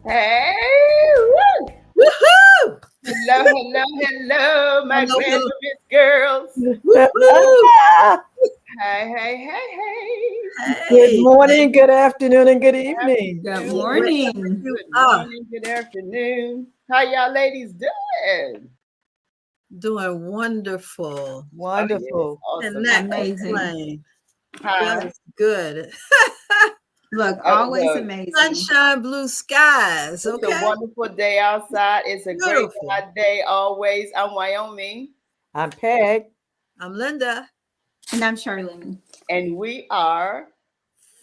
Hey, woo. Woohoo! Hello, my Hello, hello. graduate girls. Woohoo! Hey. Good Hey, morning, good afternoon, and good evening. Good wherever morning. you Good are, morning, good afternoon. How y'all ladies doing? doing wonderful. Oh, Wonderful. yes, And awesome. that Amazing. complain. Huh? God is good. Look, Oh, always look. amazing. Sunshine, blue skies. It's a Okay. wonderful day outside. It's a great Beautiful. day always. I'm Wyoming, I'm Peg. I'm Linda. And I'm Charlene. and we are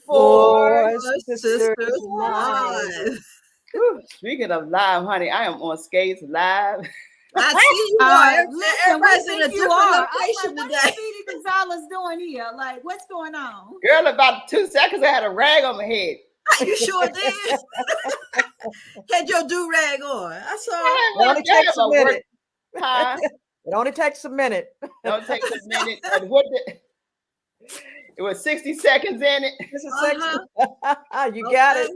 For four. Sisters Sisters Live. Live. Whew, speaking of live, honey, I am on Skates Live. I see you are. Listen, Everybody's we in a think you different are. I'm location like, what today. is Speedy Gonzalez doing here? Like, what's going on? Girl, about 2 seconds, I had a rag on my head. You sure did? Had your do-rag on. I saw. It only takes a minute. Huh? It only takes a minute. Don't take a minute. And it was 60 seconds in it. This is you got it.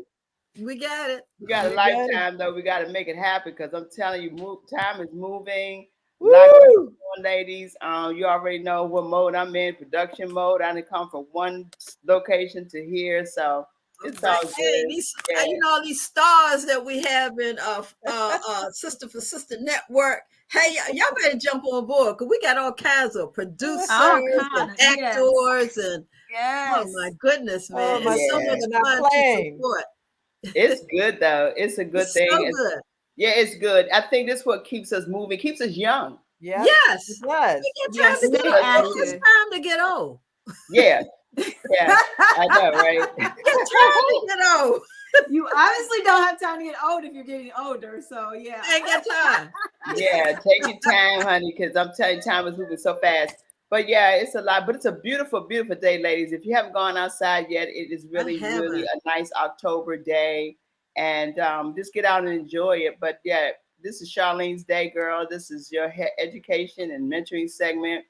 We got it. We got a You got it. lifetime, though. We got to make it happen because I'm telling you, time is moving. Woo! Like on, ladies, you already know what mode I'm in, production mode. I didn't come from one location to here, so it's all good. Hey, you know, all these stars that we have in Sister for Sister Network. Hey, y'all better jump on board because we got all kinds of producers and actors and oh my goodness, man! Oh, my It's so much goodness, not fun to playing. support. It's good though. It's a good It's thing. so good. Yeah, it's good. I think this is what keeps us moving, keeps us young. Yeah. Yes. It does. We get time to get old. It's time to get old. Yeah. Yeah. I know, right? It's time to get old. You obviously don't have time to get old if you're getting older. So yeah. Ain't got time. Yeah, take your time, honey, because I'm telling you, time is moving so fast. But yeah, it's a lot. But it's a beautiful, beautiful day, ladies. If you haven't gone outside yet, it is really, really a nice October day. And just get out and enjoy it. But yeah, this is Charlene's day, girl. This is your education and mentoring segment.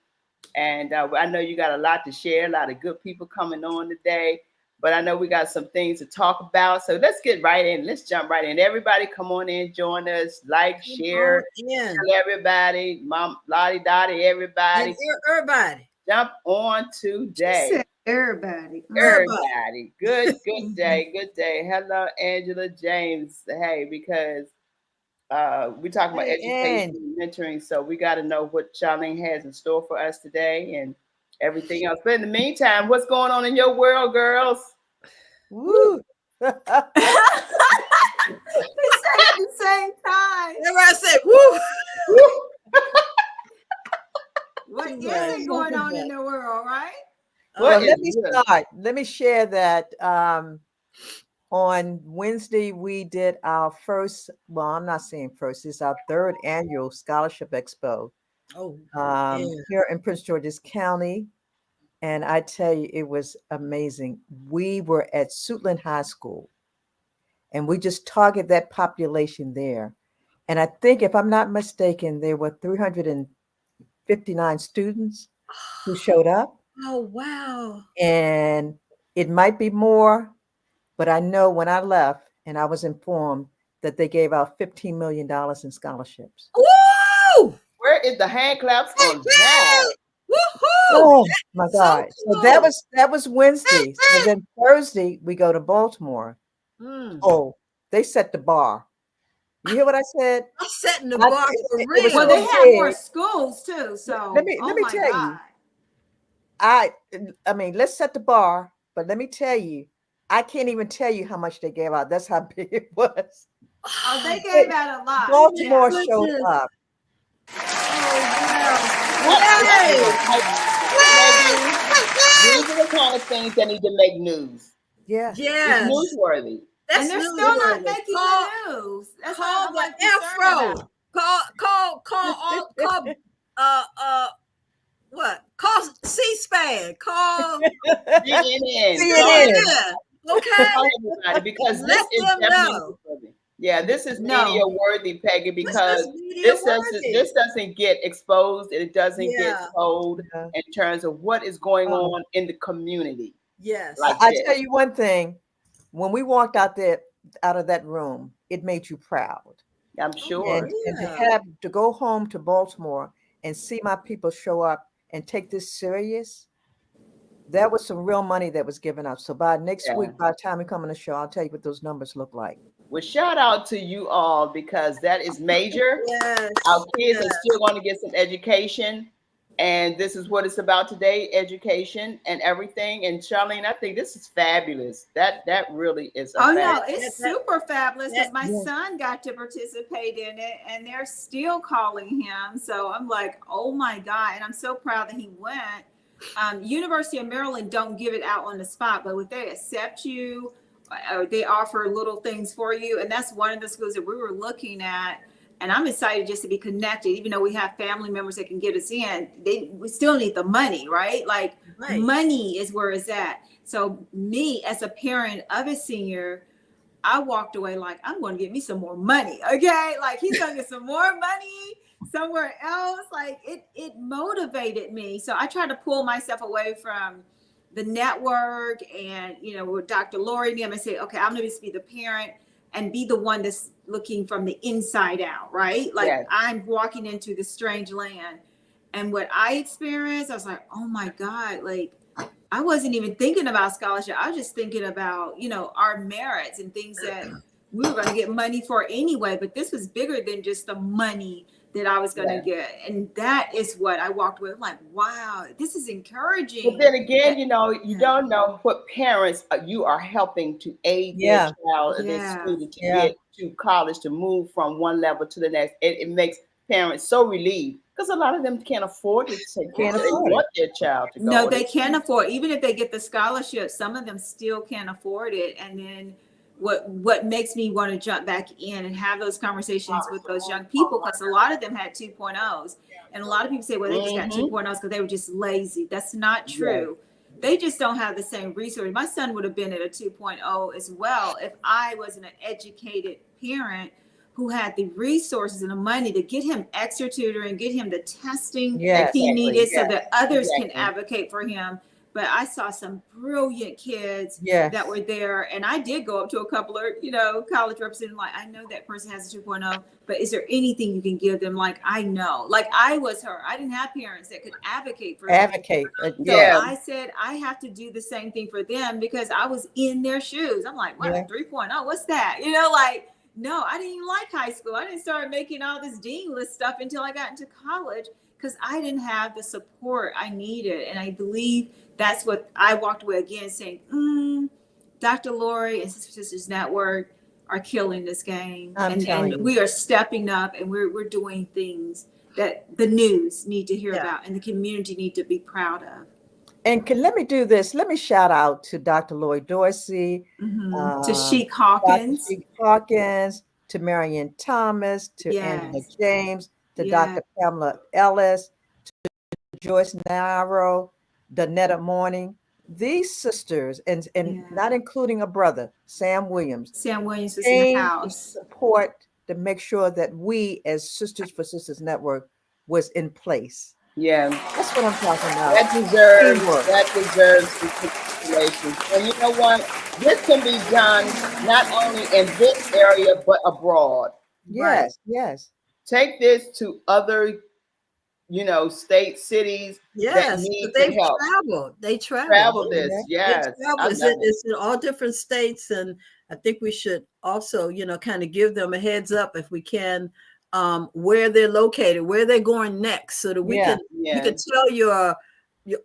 And I know you got a lot to share, a lot of good people coming on today. But I know we got some things to talk about. So let's get right in. Let's jump right in. Everybody come on in, join us, like, share, tell everybody, Mom, Lottie Dottie, everybody. Everybody. Jump on today. Everybody. Good day. Good day. Hello, Angela James. Hey, because we're talking about education and mentoring. So we got to know what Charlene has in store for us today and everything else. But in the meantime, what's going on in your world, girls? Woo! We said at the same time. Everybody say, woo! What is going on in the world, right? Well, let me start. Let me share that on Wednesday we did our first, well, I'm not saying first, it's our third annual Scholarship Expo here in Prince George's County. And I tell you, it was amazing. We were at Suitland High School, and we just target that population there. And I think, if I'm not mistaken, there were 359 students who showed up. Oh, wow. And it might be more, but I know when I left and I was informed that they gave out $15 million in scholarships. Woo! Where is the hand claps on that? Woohoo! Oh my God. So that was Wednesday. So then Thursday we go to Baltimore. Oh, they set the bar. You hear what I said? I'm setting the bar for real. Well, they have more schools too. So let me tell you. I mean, let's set the bar, but let me tell you, I can't even tell you how much they gave out. That's how big it was. Oh, they gave out a lot. Baltimore showed up. These are the kind of things that need to make news. Yeah. It's newsworthy. And they're still not making the news. That's call the Afro. Call what? Call C-SPAN. Call CNN. Okay. Because this is definitely newsworthy. Yeah, this is media worthy, Peggy, because this doesn't get exposed and it doesn't get told in terms of what is going on in the community. Yes. I tell you one thing, when we walked out there, out of that room, it made you proud. I'm sure. And to have to go home to Baltimore and see my people show up and take this serious, that was some real money that was given up. So by next week, by the time we come on the show, I'll tell you what those numbers look like. Well, shout out to you all, because that is major. Yes. Our kids are still going to get some education. And this is what it's about today, education and everything. And Charlene, I think this is fabulous. That really is. No, it's super fabulous, because my son got to participate in it, and they're still calling him. So I'm like, oh my God. And I'm so proud that he went. University of Maryland don't give it out on the spot, but would they accept you, or they offer little things for you? And that's one of the schools that we were looking at. And I'm excited just to be connected, even though we have family members that can get us in. We still need the money, right? Like money is where it's at. So me as a parent of a senior, I walked away like, I'm going to get me some more money. Okay. Like he's going to get some more money somewhere else. Like it motivated me. So I tried to pull myself away from the network and, with Dr. Lori and them, and say, okay, I'm going to just be the parent and be the one that's looking from the inside out, right? Like I'm walking into the strange land. And what I experienced, I was like, oh my God, like I wasn't even thinking about scholarship. I was just thinking about, our merits and things that we were going to get money for anyway. But this was bigger than just the money that I was going to get. And that is what I walked away. I'm like, wow, this is encouraging. But then again, you don't know what parents you are helping to aid their child or their student to get to college, to move from one level to the next. It makes parents so relieved, because a lot of them can't afford it. They want their child to go. No, they can't afford. Even if they get the scholarship, some of them still can't afford it. And then what makes me want to jump back in and have those conversations with those young people, because a lot of them had 2.0s, and a lot of people say, well, they just got 2.0s because they were just lazy. That's not true. They just don't have the same resources. My son would have been at a 2.0 as well if I wasn't an educated parent who had the resources and the money to get him extra tutoring, get him the testing that he needed so that others can advocate for him. But I saw some brilliant kids that were there. And I did go up to a couple of, college representatives, like, I know that person has a 2.0, but is there anything you can give them? Like, I know, like I was her. I didn't have parents that could advocate for them. So I said, I have to do the same thing for them, because I was in their shoes. I'm like, what, 3.0? What's that? No, I didn't even like high school. I didn't start making all this dean list stuff until I got into college, because I didn't have the support I needed. And I believe that's what I walked away again saying, Dr. Lori and Sisters Network are killing this game. And we are stepping up, and we're doing things that the news need to hear about and the community need to be proud of. And let me do this. Let me shout out to Dr. Lloyd Dorsey, to Sheik Hawkins, to Marianne Thomas, to Angela James, to Dr. Pamela Ellis, to Joyce Narrow, Donetta Morning. These sisters, and not including a brother, Sam Williams. Sam Williams was in the house. Support to make sure that we, as Sisters for Sisters Network, was in place. Yeah, that's what I'm talking about. That deserves articulation. And you know what? This can be done not only in this area but abroad. Yes. Take this to other, state, cities that need help. They travel this. Yes, it's in all different states, and I think we should also, kind of give them a heads up if we can. Where they're located, where they're going next, so that we can tell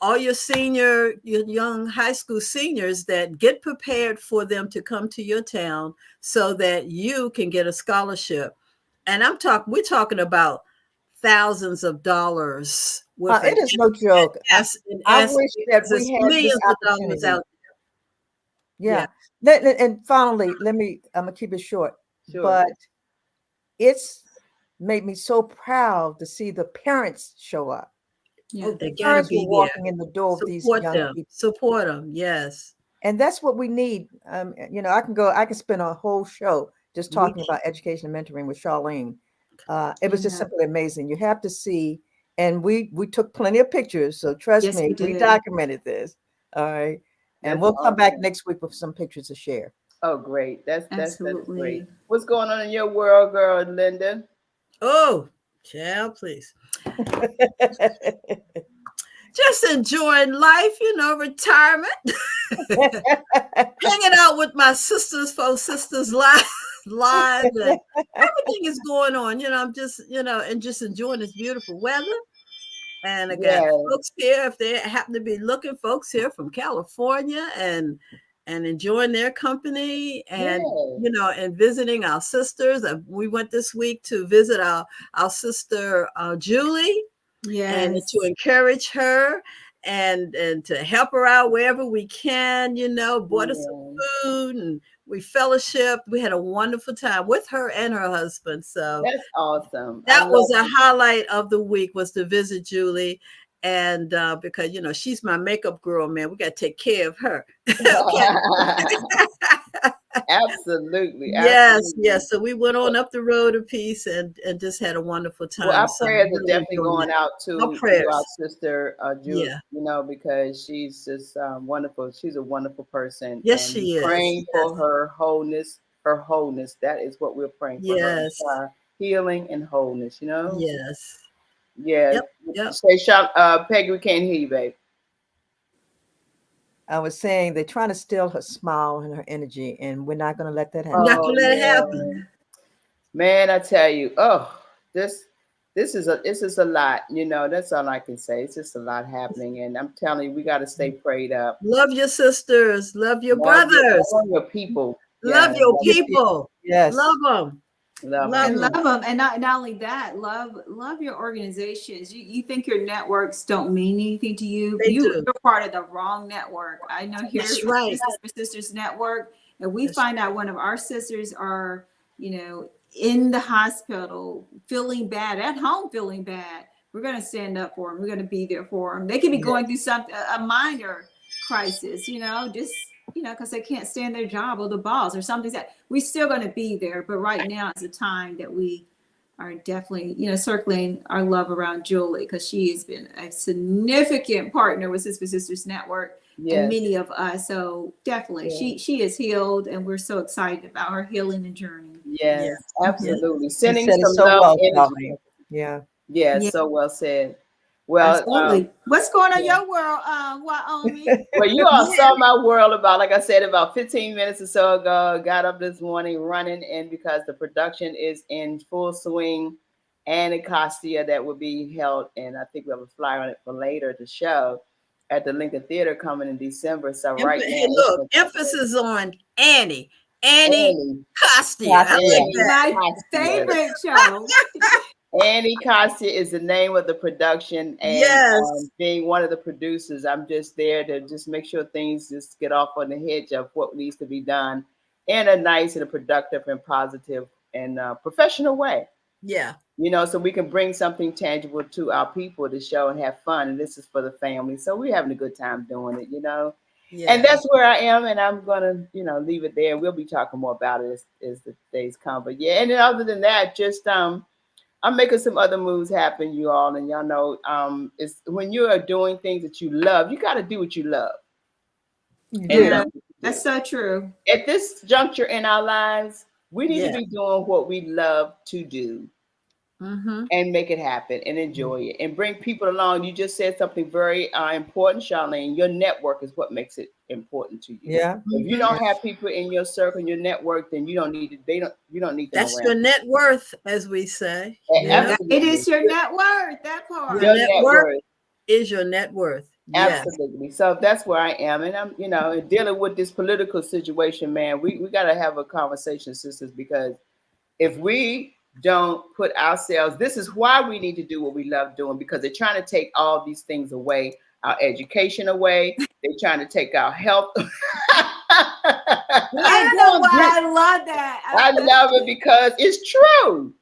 all your young high school seniors that get prepared for them to come to your town so that you can get a scholarship. And we're talking about thousands of dollars. It is no joke. I wish that we had millions of dollars out there. Yeah. And finally, I'm gonna keep it short, but it's made me so proud to see the parents show up. The parents were walking in the door of these young people. Support them, yes. And that's what we need. I can spend a whole show just talking about education and mentoring with Charlene. It was just simply amazing. You have to see, and we took plenty of pictures, so trust me, we documented this. All right. And we'll come back next week with some pictures to share. Oh, great. That's Absolutely. great. What's going on in your world, girl, Linda? Oh, child, please. Just enjoying life, retirement. Hanging out with my sisters, 4SistersLIVE. And everything is going on. I'm just, and just enjoying this beautiful weather. And I got folks here, if they happen to be looking, folks here from California and enjoying their company and, and visiting our sisters. We went this week to visit our sister, Julie. And to encourage her and to help her out wherever we can, bought us some food and we fellowshiped. We had a wonderful time with her and her husband. So that's awesome. That was a highlight of the week, was to visit Julie. And because, she's my makeup girl, man, we got to take care of her. Absolutely. Yes. So we went on up the road a piece and just had a wonderful time. Well, our prayers are definitely going out to our sister, Julie, because she's just wonderful. She's a wonderful person. Yes, she is. Praying for her wholeness. That is what we're praying for. Yes. Her healing and wholeness, Yes. Yeah. Yep. Say, Peggy, we can't hear you, babe. I was saying they're trying to steal her smile and her energy, and we're not going to let that happen. Not going to let it happen. Man, I tell you, this is a lot. That's all I can say. It's just a lot happening, and I'm telling you, we got to stay prayed up. Love your sisters. Love your brothers. Love your people. Love your people. Yes. Love them. Love them, and not only that, love your organizations. You think your networks don't mean anything to you? You're part of the wrong network. I know here at 4Sisters Network, and we find out one of our sisters are, in the hospital feeling bad, at home feeling bad. We're going to stand up for them. We're going to be there for them. They could be going through a minor crisis, because they can't stand their job or the boss or something. That we're still going to be there, but right now it's a time that we are definitely, circling our love around Julie, because she has been a significant partner with 4Sisters Network and many of us. So definitely, she is healed, and we're so excited about her healing and journey. Yes, absolutely. Sending some so love. Yeah, so well said. Well, absolutely. What's going on in your world, Wyoming? Well, you all saw my world about 15 minutes or so ago. Got up this morning running in because the production is in full swing. Anacostia that will be held, and I think we have a flyer on it for later to show at the Lincoln Theater coming in December. So right now, look, emphasis on Annie Costia. My favorite show. Annie Costia is the name of the production, and being one of the producers, I'm just there to just make sure things just get off on the hedge of what needs to be done in a nice and a productive and positive and professional way. Yeah. So we can bring something tangible to our people to show and have fun. And this is for the family. So we're having a good time doing it, Yeah. And that's where I am. And I'm going to, leave it there. We'll be talking more about it as the days come. But yeah. And then other than that, just I'm making some other moves happen, you all. And y'all know it's when you are doing things that you love, you got to do what you love. Yeah, that's so true. At this juncture in our lives, we need to be doing what we love to do. Mm-hmm. And make it happen and enjoy it and bring people along. You just said something very important, Charlene. Your network is what makes it important to you. Yeah. If you don't have people in your circle, in your network, then you don't need to. You don't need them. That's your net worth, as we say. It is your net worth. That part. Your net worth is your net worth. Absolutely. Yes. So that's where I am, and I'm, dealing with this political situation, man. We got to have a conversation, sisters, because if we don't put ourselves, this is why we need to do what we love doing, because they're trying to take all these things away, our education away. They're trying to take our health. I don't know why I love that. I love it because it's true.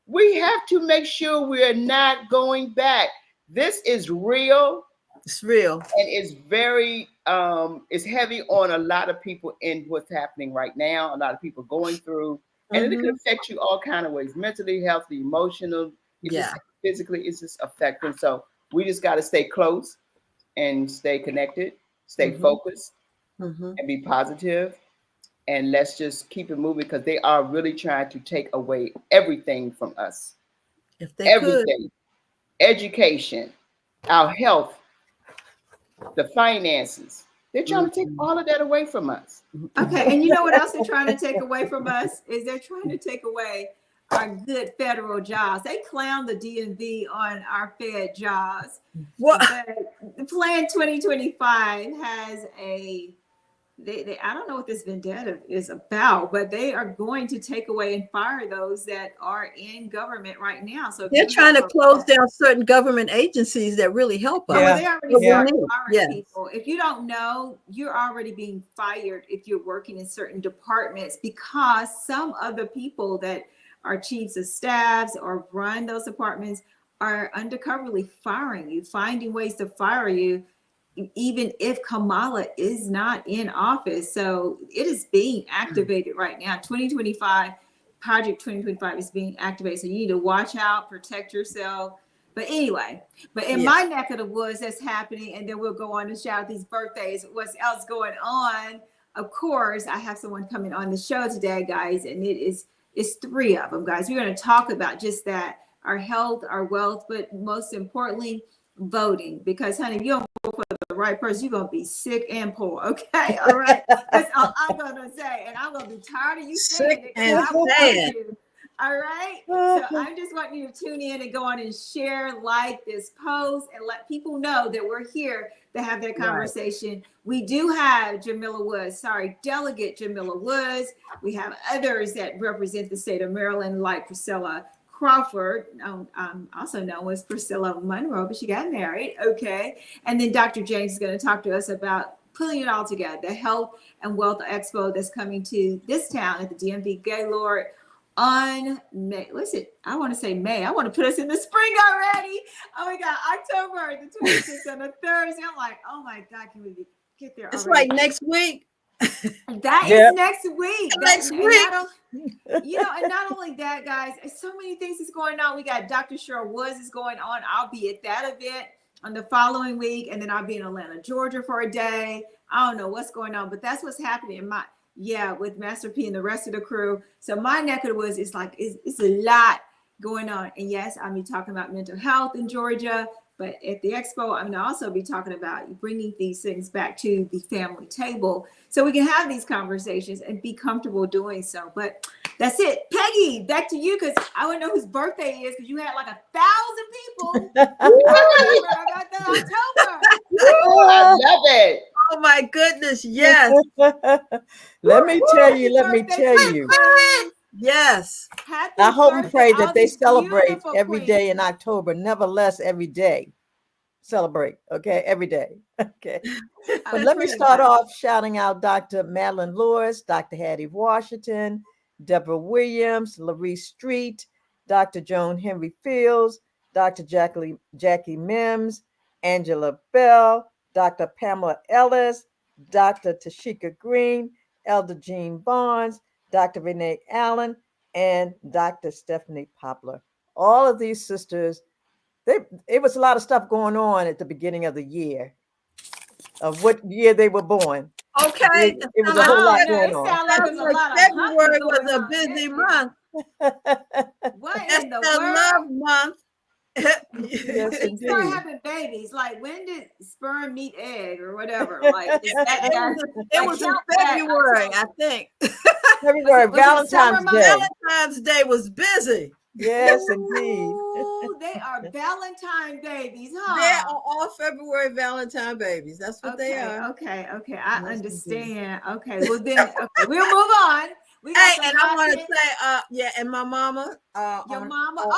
We have to make sure we are not going back. This is real. It's real. And it's very, it's heavy on a lot of people in what's happening right now. A lot of people going through. And it can affect you all kind of ways, mentally, healthy, emotional, just physically, it's just affecting. So we just got to stay close and stay connected, stay focused, and be positive and let's just keep it moving because they are really trying to take away everything from us. If they everything, education, our health, the finances. They're trying to take all of that away from us. Okay, and you know what else they're trying to take away from us is they're trying to take away our good federal jobs. They clown the DMV on our Fed jobs. What? But the Plan 2025 has I don't know what this vendetta is about, but they are going to take away and fire those that are in government right now. So they're trying to close down certain government agencies that really help us. Yeah. They already firing people. If you don't know, you're already being fired if you're working in certain departments, because some of the people that are chiefs of staffs or run those departments are undercoverly firing you, finding ways to fire you, even if Kamala is not in office. So it is being activated right now. 2025, Project 2025 is being activated. So you need to watch out, protect yourself. But anyway, in my neck of the woods, that's happening. And then we'll go on to shout these birthdays. What's else going on? Of course, I have someone coming on the show today, guys, and it's 3 of them, guys. We're going to talk about just that, our health, our wealth, but most importantly, voting. Because, honey, if you don't vote for the right person, you're going to be sick and poor. Okay? All right? That's all I'm going to say. And I'm going to be tired of you saying it. And sad. All right? So I just want you to tune in and go on and share, like this post, and let people know that we're here to have that conversation. Right. We do have Delegate Jamila Woods. We have others that represent the state of Maryland, like Priscilla Crawford, also known as Priscilla Monroe, but she got married. Okay. And then Dr. James is going to talk to us about pulling it all together, the Health and Wealth Expo that's coming to this town at the DMV Gaylord on May. I want to say May. I want to put us in the spring already. Oh my God, October the 26th on a Thursday. I'm like, oh my God, can we get there? It's like next week. That is next week. Next week. And not only that, guys, so many things is going on. We got Dr. Cheryl Woods is going on. I'll be at that event on the following week, and then I'll be in Atlanta, Georgia for a day. I don't know what's going on, but that's what's happening with Master P and the rest of the crew. So my neck of the woods is like it's a lot going on. And yes, I'll be talking about mental health in Georgia. But at the expo, I'm going to also be talking about bringing these things back to the family table so we can have these conversations and be comfortable doing so. But that's it. Peggy, back to you, because I want to know whose birthday is, because you had like 1,000 people. I got that October. I love it. Oh my goodness. Yes. Let me tell you. Yes. I hope and pray that they celebrate every day in October. Nevertheless, every day. Celebrate. Okay. Every day. Okay. But let me start off shouting out Dr. Madeline Lewis, Dr. Hattie Washington, Deborah Williams, Laree Street, Dr. Joan Henry Fields, Dr. Jackie Mims, Angela Bell, Dr. Pamela Ellis, Dr. Tashika Green, Elder Jean Barnes, Dr. Renee Allen, and Dr. Stephanie Poplar. All of these sisters, it was a lot of stuff going on at the beginning of the year, of what year they were born. Okay. It was a whole lot going on. February was a busy month. What in the world? Love month. Yes, indeed. Start having babies. Like, when did sperm meet egg or whatever? Like, it was in February, I think. February, Valentine's Day. Valentine's Day was busy. Yes, indeed. Ooh, they are Valentine babies, huh? They are all February Valentine babies. That's what they are. Okay. I understand. Indeed. Okay, well then, we'll move on. And I want to say, and my mama. Your mama?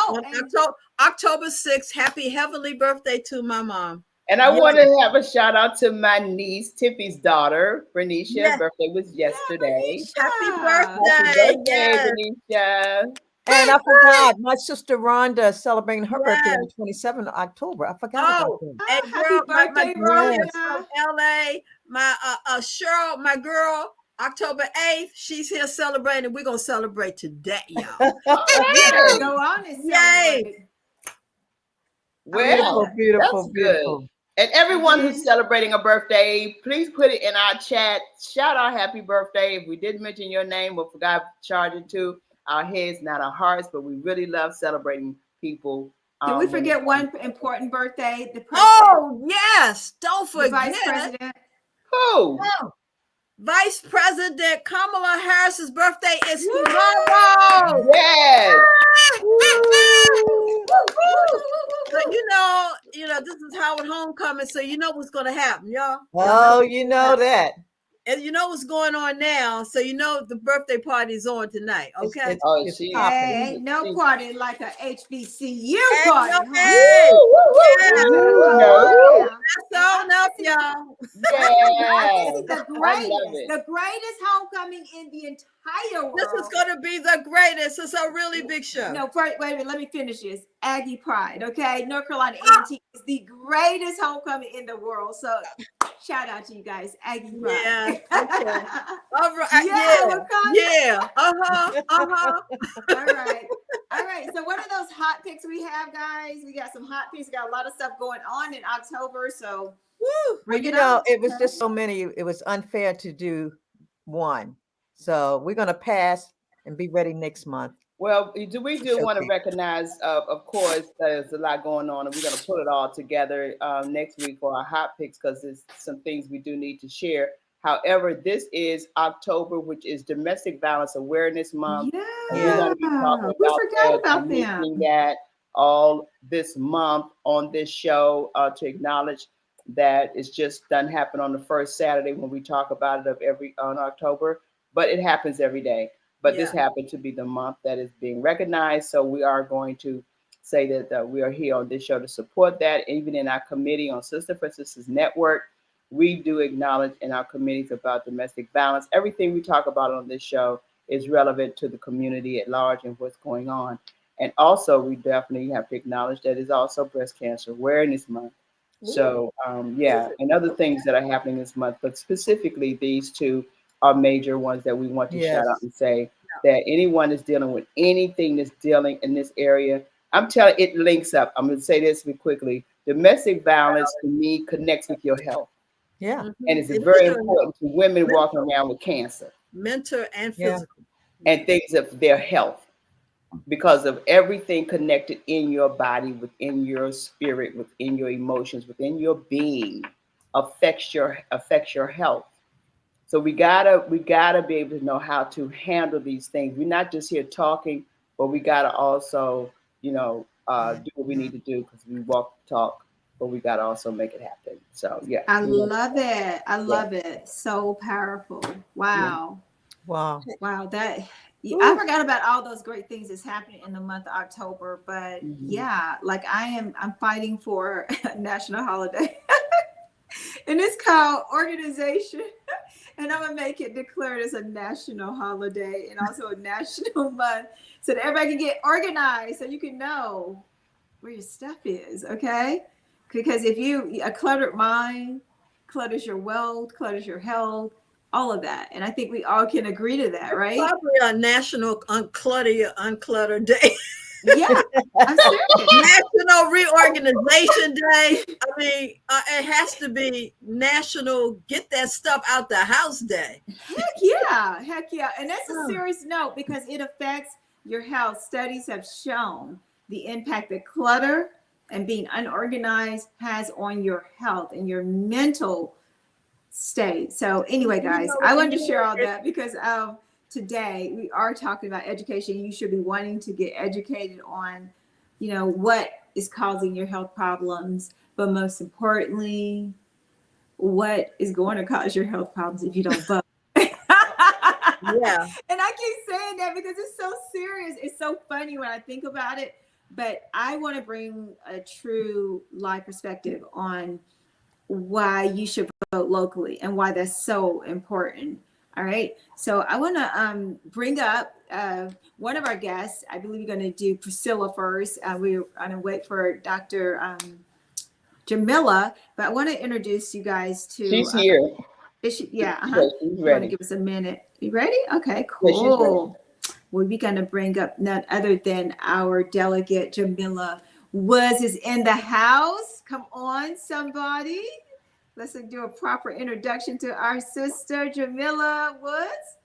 October 6th. Happy heavenly birthday to my mom. And I want to have a shout out to my niece, Tippy's daughter, Bernicia. Yes. Birthday was yesterday. Happy birthday, Bernicia. And I forgot, my sister Rhonda is celebrating her birthday on the 27th of October. I forgot about that. And happy birthday, Rhonda. From LA, my Cheryl, my girl, October 8th, she's here celebrating. We're going to celebrate today, y'all. Go on and celebrate. Well, beautiful. And everyone who's celebrating a birthday, please put it in our chat. Shout out happy birthday. If we didn't mention your name or forgot to charge it to our heads, not our hearts, but we really love celebrating people. Did we forget one important birthday? The president. Oh, yes. Don't forget. The vice president. Who? Oh. Vice President Kamala Harris's birthday is tomorrow. Yes. So, you know, this is Howard Homecoming. So you know what's going to happen, y'all. Oh, you know that. And you know what's going on now. So you know the birthday party is on tonight. Okay. Ain't no party like a HBCU party. That's on up, y'all. Yeah. The greatest homecoming in the entire world. This is going to be the greatest. It's a really big show. No, wait a minute. Let me finish this. Aggie Pride, okay? North Carolina A&T is the greatest homecoming in the world. So shout out to you guys. Aggie Pride. Yeah. Okay. All right. Yeah. All right. So what are those hot picks we have, guys? We got some hot picks. We got a lot of stuff going on in October. So it was just so many. It was unfair to do one. So we're going to pass and be ready next month. Well, we do want to recognize, of course, there's a lot going on, and we're going to put it all together next week for our hot picks because there's some things we do need to share. However, this is October, which is Domestic Violence Awareness Month. Yeah, we're going to be talking about that all this month on this show to acknowledge that it's just doesn't happen on the first Saturday when we talk about it on October, but it happens every day. But this happened to be the month that is being recognized. So we are going to say that we are here on this show to support that. Even in our committee on Sister for Sisters Network, we do acknowledge in our committees about domestic violence. Everything we talk about on this show is relevant to the community at large and what's going on. And also, we definitely have to acknowledge that it's also Breast Cancer Awareness Month. So, and other things that are happening this month, but specifically these two are major ones that we want to shout out and say that anyone is dealing with anything that's dealing in this area. I'm telling it links up. I'm going to say this quickly. Domestic violence to me connects with your health. Yeah. And it's very important to women walking around with cancer. Mental and physical. And things of their health. Because of everything connected in your body, within your spirit, within your emotions, within your being, affects your health. So we gotta be able to know how to handle these things. We're not just here talking, but we gotta also, do what we need to do because we walk the talk, but we gotta also make it happen. So yeah. I love it. I love it. So powerful. Wow. Yeah. Wow. That I forgot about all those great things that's happening in the month of October, but like I'm fighting for a national holiday. And it's called organization. And I'm gonna make it declared as a national holiday and also a national month so that everybody can get organized so you can know where your stuff is, okay? Because if a cluttered mind clutters your wealth, clutters your health, all of that. And I think we all can agree to that, right? Probably a national unclutter day. Yeah, I'm serious. National Reorganization Day. I mean, it has to be National Get That Stuff Out the House Day. Heck yeah. And that's a serious note because it affects your health. Studies have shown the impact that clutter and being unorganized has on your health and your mental state. So anyway, guys, I wanted to share all that because today we are talking about education. You should be wanting to get educated on, what is causing your health problems, but most importantly, what is going to cause your health problems if you don't vote. Yeah. And I keep saying that because it's so serious. It's so funny when I think about it, but I want to bring a true live perspective on why you should vote locally and why that's so important. All right. So I want to bring up one of our guests. I believe we're going to do Priscilla first. We're going to wait for Dr. Jamila, but I want to introduce you guys to. She's here. Is she? Yeah. She's ready. Give us a minute. You ready? Okay, cool. Well, we're going to bring up none other than our delegate, Jamila Woods is in the house. Come on, somebody. Let's do a proper introduction to our sister, Jamila Woods.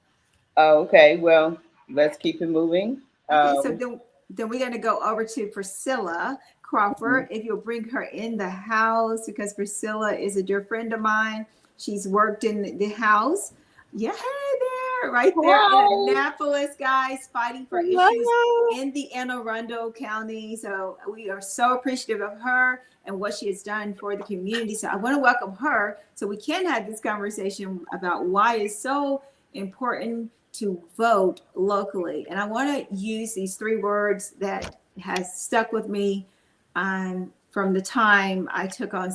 Oh, okay. Well, let's keep it moving. Okay, so then we're going to go over to Priscilla Crawford. Mm-hmm. If you'll bring her in the house, because Priscilla is a dear friend of mine. She's worked in the house. Yeah, there, right there in Annapolis, guys, fighting for issues in the Anne Arundel County. So we are so appreciative of her and what she has done for the community. So I want to welcome her so we can have this conversation about why it's so important to vote locally. And I want to use these 3 words that has stuck with me from the time I took on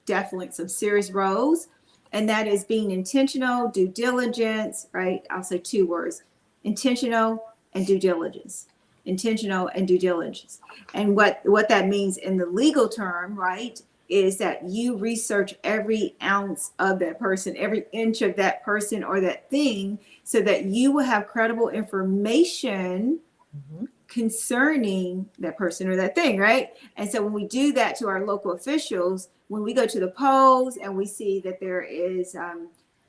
definitely some serious roles. And that is being intentional, due diligence, right? I'll say 2 words, intentional and due diligence. Intentional and due diligence. And what that means in the legal term, right, is that you research every ounce of that person, every inch of that person or that thing, so that you will have credible information concerning that person or that thing, right? And so when we do that to our local officials, when we go to the polls and we see that there is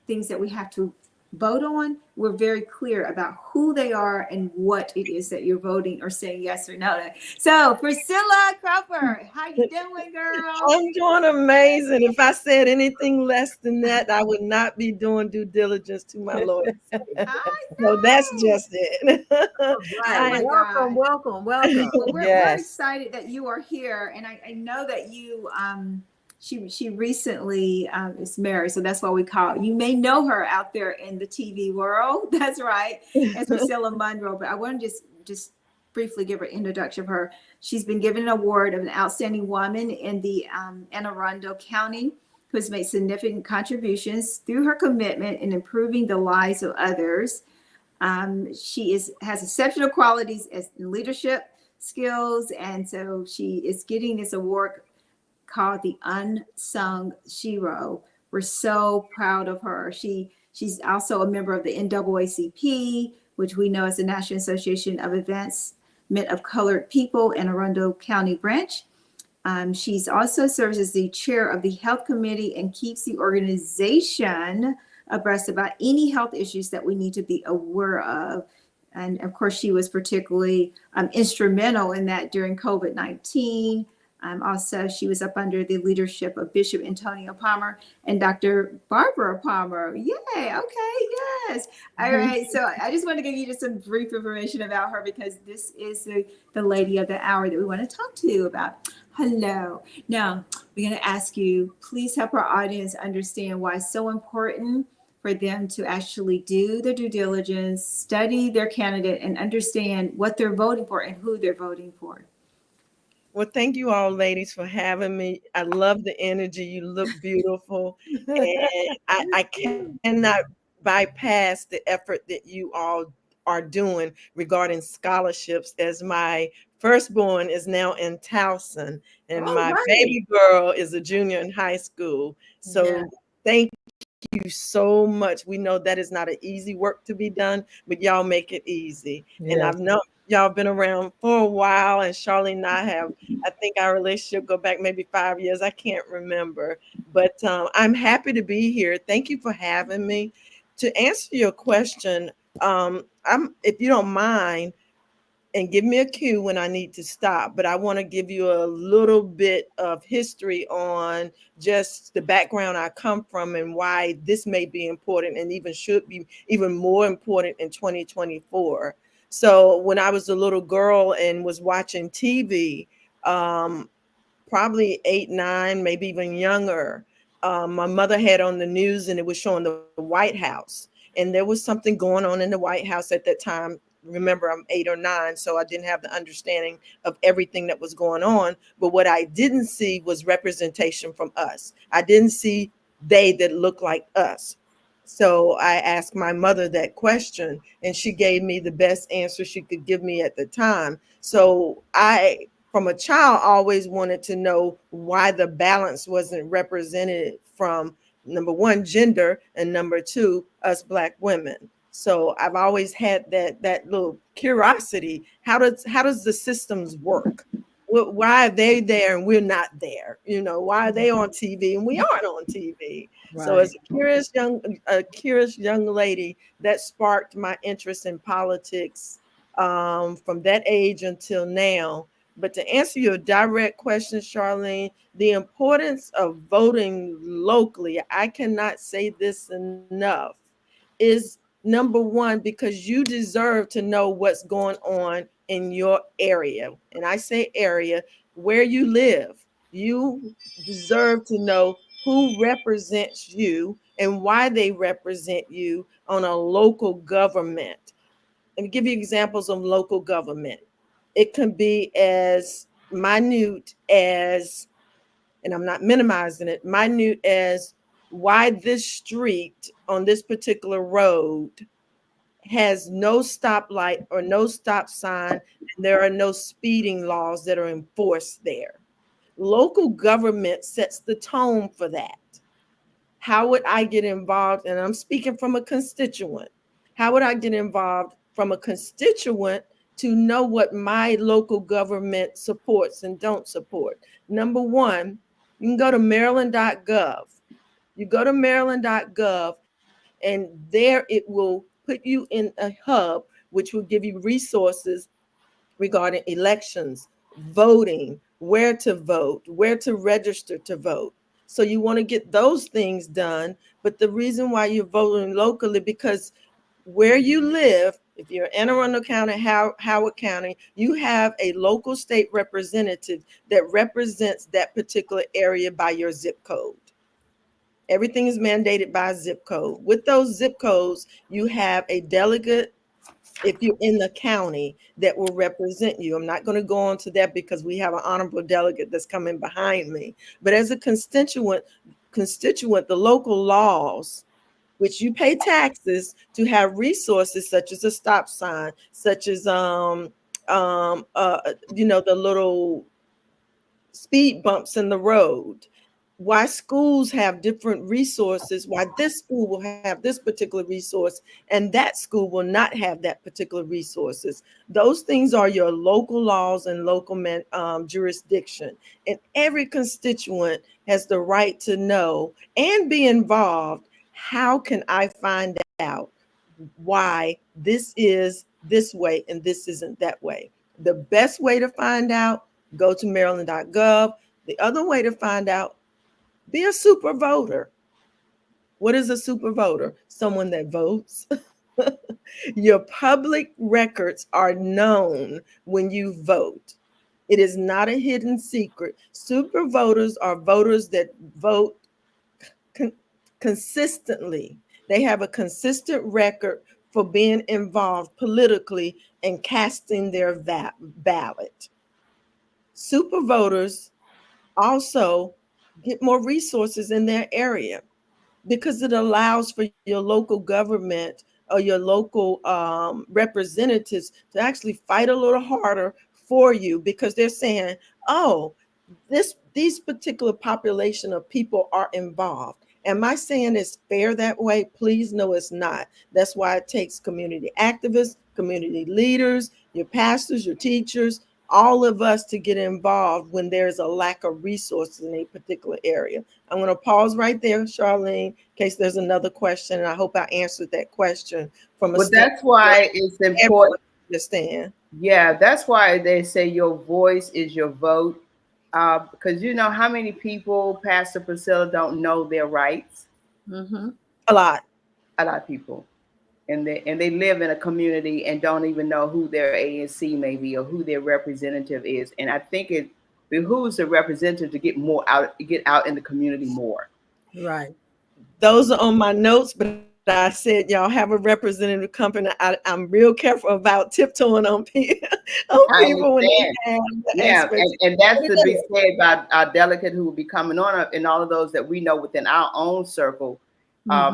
things that we have to vote on, we're very clear about who they are and what it is that you're voting or saying yes or no to. So Priscilla Crawford, how you doing, girl? I'm doing amazing. If I said anything less than that, I would not be doing due diligence to my lawyer. So that's just it. Right. Welcome. Well, we're excited that you are here, and I know that you she recently is married, so that's why we call. You may know her out there in the TV world. That's right, as Priscilla Monroe. But I want to just briefly give an introduction of her. She's been given an award of an outstanding woman in the Anne Arundel County, who has made significant contributions through her commitment in improving the lives of others. She has exceptional qualities as leadership skills, and so she is getting this award called the Unsung Hero. We're so proud of her. She's also a member of the NAACP, which we know as the National Association of Advancement of Colored People in Arundel County branch. She's also serves as the chair of the health committee and keeps the organization abreast about any health issues that we need to be aware of. And of course, she was particularly instrumental in that during COVID-19. Also, she was up under the leadership of Bishop Antonio Palmer and Dr. Barbara Palmer. Yay, okay, yes. All right, so I just want to give you just some brief information about her because this is the lady of the hour that we want to talk to you about. Hello. Now, we're going to ask you, please help our audience understand why it's so important for them to actually do their due diligence, study their candidate, and understand what they're voting for and who they're voting for. Well, thank you all, ladies, for having me. I love the energy. You look beautiful. And I cannot bypass the effort that you all are doing regarding scholarships, as my firstborn is now in Towson and my baby girl is a junior in high school. So thank you so much. We know that is not an easy work to be done, but y'all make it easy. And I've known y'all been around for a while, and Charlene and I think our relationship go back maybe 5 years. I can't remember, but I'm happy to be here. Thank you for having me. To answer your question, if you don't mind, and give me a cue when I need to stop, but I want to give you a little bit of history on just the background I come from and why this may be important and even should be even more important in 2024. So when I was a little girl and was watching TV, probably 8, 9, maybe even younger, my mother had on the news and it was showing the White House. And there was something going on in the White House at that time. Remember, I'm 8 or 9, so I didn't have the understanding of everything that was going on. But what I didn't see was representation from us. I didn't see they that looked like us. So I asked my mother that question, and she gave me the best answer she could give me at the time. So I, from a child, always wanted to know why the balance wasn't represented from, number one, gender, and number two, us Black women. So I've always had that little curiosity. How does the systems work? Why are they there and we're not there? Why are they on TV and we aren't on TV? Right. So as a curious young lady, that sparked my interest in politics from that age until now. But to answer your direct question, Charlene, the importance of voting locally, I cannot say this enough, is number one, because you deserve to know what's going on in your area. And I say area, where you live. You deserve to know who represents you and why they represent you on a local government. And give you examples of local government. It can be as minute as, and I'm not minimizing it, minute as why this street on this particular road has no stoplight or no stop sign, and there are no speeding laws that are enforced there. Local government sets the tone for that. How would I get involved? And I'm speaking from a constituent. How would I get involved from a constituent to know what my local government supports and don't support? Number one, you can go to maryland.gov. You go to maryland.gov, and there it will put you in a hub, which will give you resources regarding elections, voting, where to vote, where to register to vote. So you want to get those things done. But the reason why you're voting locally, because where you live, if you're in Anne Arundel County, Howard County, you have a local state representative that represents that particular area by your zip code. Everything is mandated by zip code. With those zip codes, you have a delegate, if you're in the county, that will represent you. I'm not going to go on to that because we have an honorable delegate that's coming behind me. But as a constituent, the local laws, which you pay taxes to have resources such as a stop sign, such as the little speed bumps in the road, why schools have different resources, why this school will have this particular resource and that school will not have that particular resources. Those things are your local laws and local jurisdiction. And every constituent has the right to know and be involved. How can I find out why this is this way and this isn't that way? The best way to find out, go to maryland.gov. The other way to find out, be a super voter. What is a super voter? Someone that votes. Your public records are known when you vote. It is not a hidden secret. Super voters are voters that vote consistently. They have a consistent record for being involved politically and casting their ballot. Super voters also get more resources in their area because it allows for your local government or your local representatives to actually fight a little harder for you, because they're saying, oh, these particular population of people are involved. Am I saying it's fair that way? Please, no, it's not. That's why it takes community activists, community leaders, your pastors, your teachers, all of us to get involved when there's a lack of resources in a particular area. I'm going to pause right there, Charlene, in case there's another question. And I hope I answered that question from a that's why it's important to understand. Yeah, that's why they say your voice is your vote. Because you know how many people, Pastor Priscilla, don't know their rights? Mm-hmm. A lot of people. And they live in a community and don't even know who their ANC may be or who their representative is. And I think it behooves the representative to get out in the community more. Right. Those are on my notes, but I said y'all have a representative company. I'm real careful about tiptoeing on people when they have and that's to be said by our delegate who will be coming on, and all of those that we know within our own circle.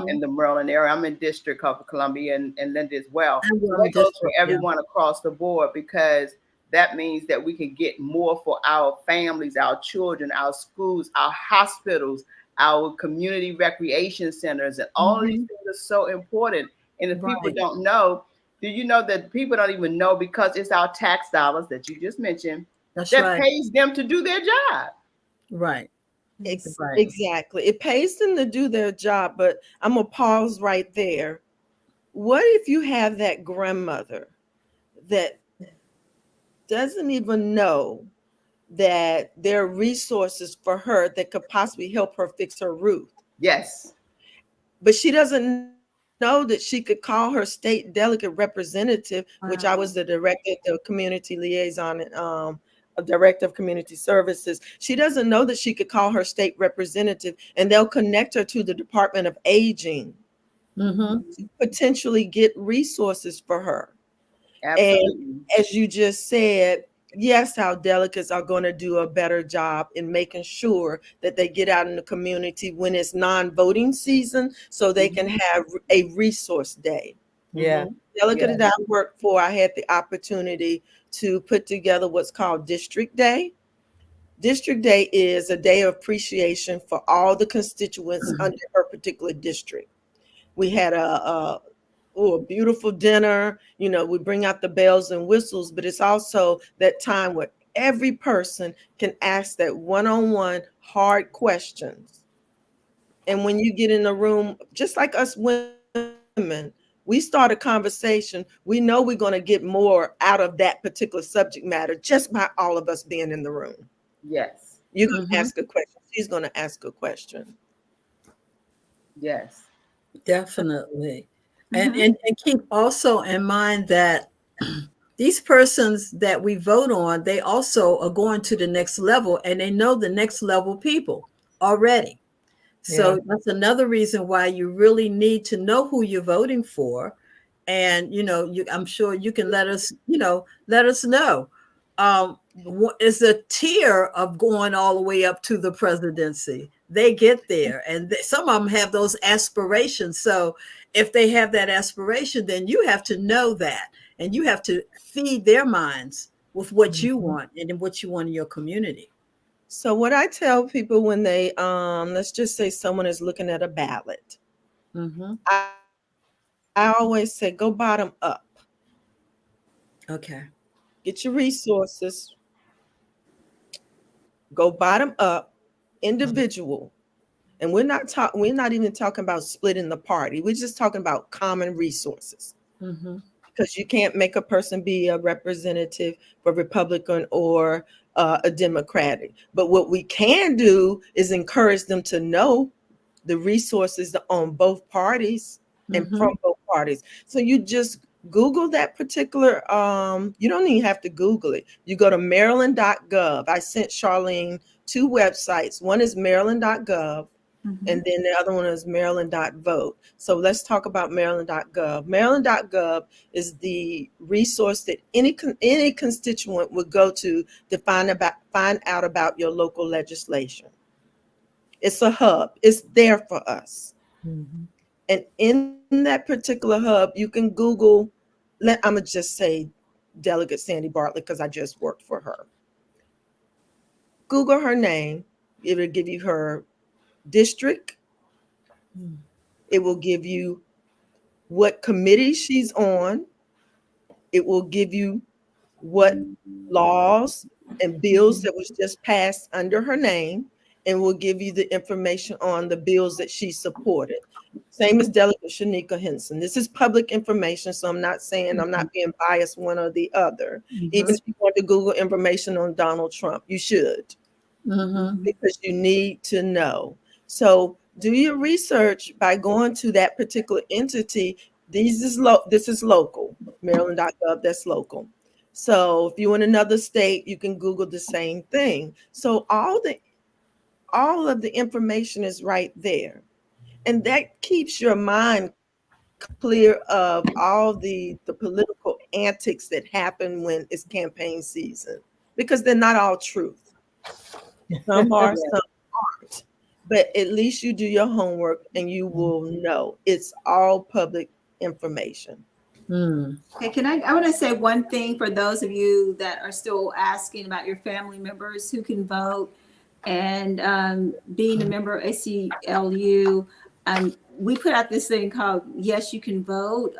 In the Maryland area. I'm in District of Columbia and Linda as well. That goes for everyone across the board, because that means that we can get more for our families, our children, our schools, our hospitals, our community recreation centers, and all of these things are so important. And if people don't know, do you know that people don't even know, because it's our tax dollars that you just mentioned that pays them to do their job. Right. Exactly. It pays them to do their job, but I'm going to pause right there. What if you have that grandmother that doesn't even know that there are resources for her that could possibly help her fix her roof? Yes. But she doesn't know that she could call her state delegate representative, which I was the director of the community liaison and a director of community services. She doesn't know that she could call her state representative and they'll connect her to the Department of Aging to potentially get resources for her. Absolutely. And as you just said, yes, our delegates are going to do a better job in making sure that they get out in the community when it's non-voting season so they can have a resource day. Yeah. Delegate that I worked for, I had the opportunity to put together what's called District Day. District Day is a day of appreciation for all the constituents under her particular district. We had a beautiful dinner. You know, we bring out the bells and whistles, but it's also that time where every person can ask that one-on-one hard questions. And when you get in the room, just like us women, we start a conversation. We know we're going to get more out of that particular subject matter just by all of us being in the room. Yes. You're going to ask a question. She's going to ask a question. Yes. Definitely. And keep also in mind that these persons that we vote on, they also are going to the next level and they know the next level people already. So that's another reason why you really need to know who you're voting for. And, I'm sure you can let us know. Is a tier of going all the way up to the presidency. They get there and some of them have those aspirations. So if they have that aspiration, then you have to know that and you have to feed their minds with what you want and what you want in your community. So what I tell people when they, let's just say someone is looking at a ballot, I always say, go bottom up. Okay. Get your resources. Go bottom up, individual. And we're not even talking about splitting the party. We're just talking about common resources. Because you can't make a person be a representative for Republican or a Democratic. But what we can do is encourage them to know the resources on both parties and from both parties. So you just Google that particular, you don't even have to Google it. You go to maryland.gov. I sent Charlene 2 websites. One is maryland.gov. And then the other one is maryland.vote. So let's talk about maryland.gov. Maryland.gov is the resource that any constituent would go to find out about your local legislation. It's a hub. It's there for us. And in that particular hub, you can Google, I'm going to just say Delegate Sandy Bartlett because I just worked for her. Google her name. It will give you her district. It will give you what committee she's on. It will give you what laws and bills that was just passed under her name, and will give you the information on the bills that she supported. Same as Delegate Shanika Henson. This is public information, so I'm not saying I'm not being biased one or the other. Even if you want to Google information on Donald Trump, you should, because you need to know. So do your research by going to that particular entity. This is local, Maryland.gov, that's local. So if you're in another state, you can Google the same thing. So all of the information is right there. And that keeps your mind clear of all the political antics that happen when it's campaign season, because they're not all truth. Some are, some aren't. But at least you do your homework and you will know it's all public information. Okay, I want to say one thing for those of you that are still asking about your family members who can vote and being a member of ACLU. We put out this thing called Yes, You Can Vote.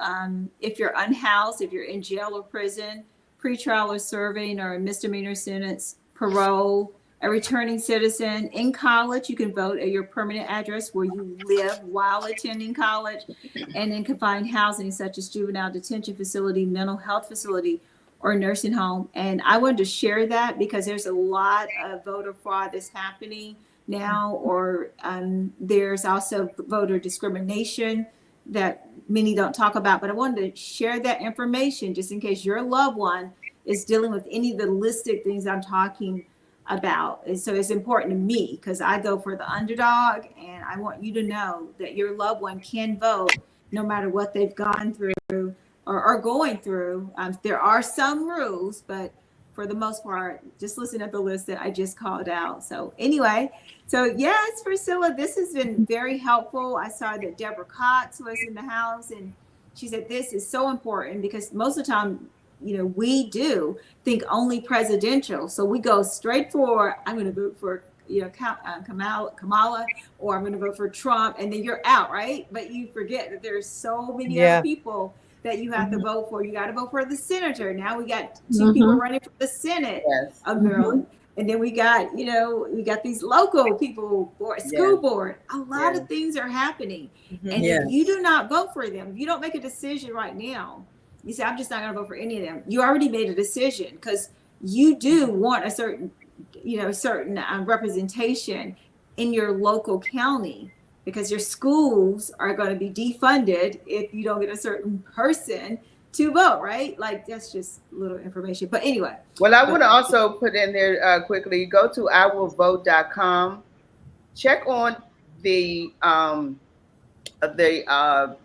If you're unhoused, if you're in jail or prison, pretrial or serving or a misdemeanor sentence, parole, a returning citizen. In college, you can vote at your permanent address where you live while attending college, and in confined housing such as juvenile detention facility, mental health facility, or nursing home. And I wanted to share that because there's a lot of voter fraud that's happening now, or there's also voter discrimination that many don't talk about. But I wanted to share that information just in case your loved one is dealing with any of the listed things I'm talking about. And so it's important to me because I go for the underdog, and I want you to know that your loved one can vote no matter what they've gone through or are going through. There are some rules, but for the most part, just listen at the list that I just called out. So anyway, so yes, Priscilla, this has been very helpful. I saw that Deborah Cox was in the house, and she said this is so important because most of the time, we do think only presidential. So we go straight for, I'm going to vote for, Kamala, or I'm going to vote for Trump, and then you're out, right? But you forget that there's so many other people that you have to vote for. You got to vote for the senator. Now we got two people running for the Senate of Maryland. And then we got, we got these local people, school board. A lot of things are happening. And if you do not vote for them, if you don't make a decision right now, you say, I'm just not going to vote for any of them. You already made a decision because you do want a certain representation in your local county, because your schools are going to be defunded if you don't get a certain person to vote, right? Like, that's just little information. But anyway. Well, I want to also put in there quickly, go to iwillvote.com, check on the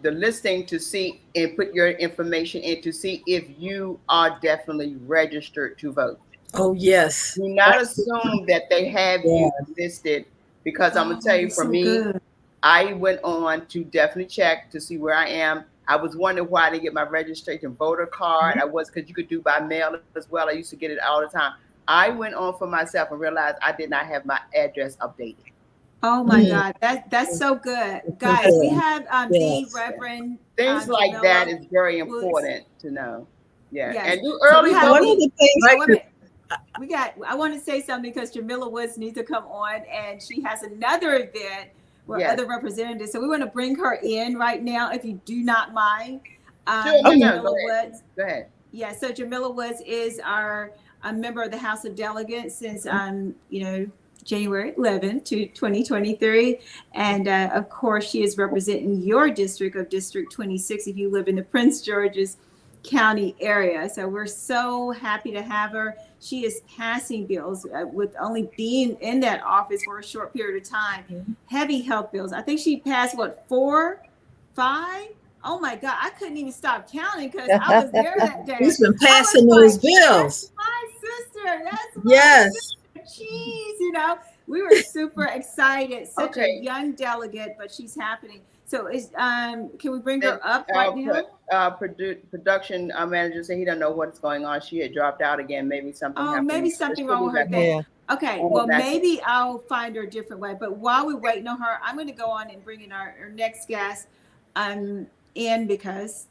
listing to see and put your information in to see if you are definitely registered to vote. Oh, yes. Do not assume that they have you listed, because I'm going to tell you, for me, I went on to definitely check to see where I am. I was wondering why I didn't get my registration voter card. I was, because you could do by mail as well. I used to get it all the time. I went on for myself and realized I did not have my address updated. Oh my God, that's so good, guys. We have the Reverend things like Jamila that is very important to know. And do So early one voting. of the things I want to say something because Jamila Woods needs to come on, and she has another event where other representatives. So we want to bring her in right now, if you do not mind. Jamila Woods. Go ahead. Yeah, so Jamila Woods is a member of the House of Delegates since January 11th to 2023. And of course, she is representing your district of District 26 if you live in the Prince George's County area. So we're so happy to have her. She is passing bills with only being in that office for a short period of time. Heavy health bills. I think she passed 4, 5? Oh my God, I couldn't even stop counting because I was there that day. She's been passing those bills. That's my sister. That's my sister. Jeez, we were super excited. Such a young delegate, but she's happening. So can we bring her up right now? Production manager said he doesn't know what's going on. She had dropped out again. Maybe something happened. Maybe something wrong with her thing. Okay, well, maybe I'll find her a different way. But while we're waiting on her, I'm going to go on and bring in our next guest in, because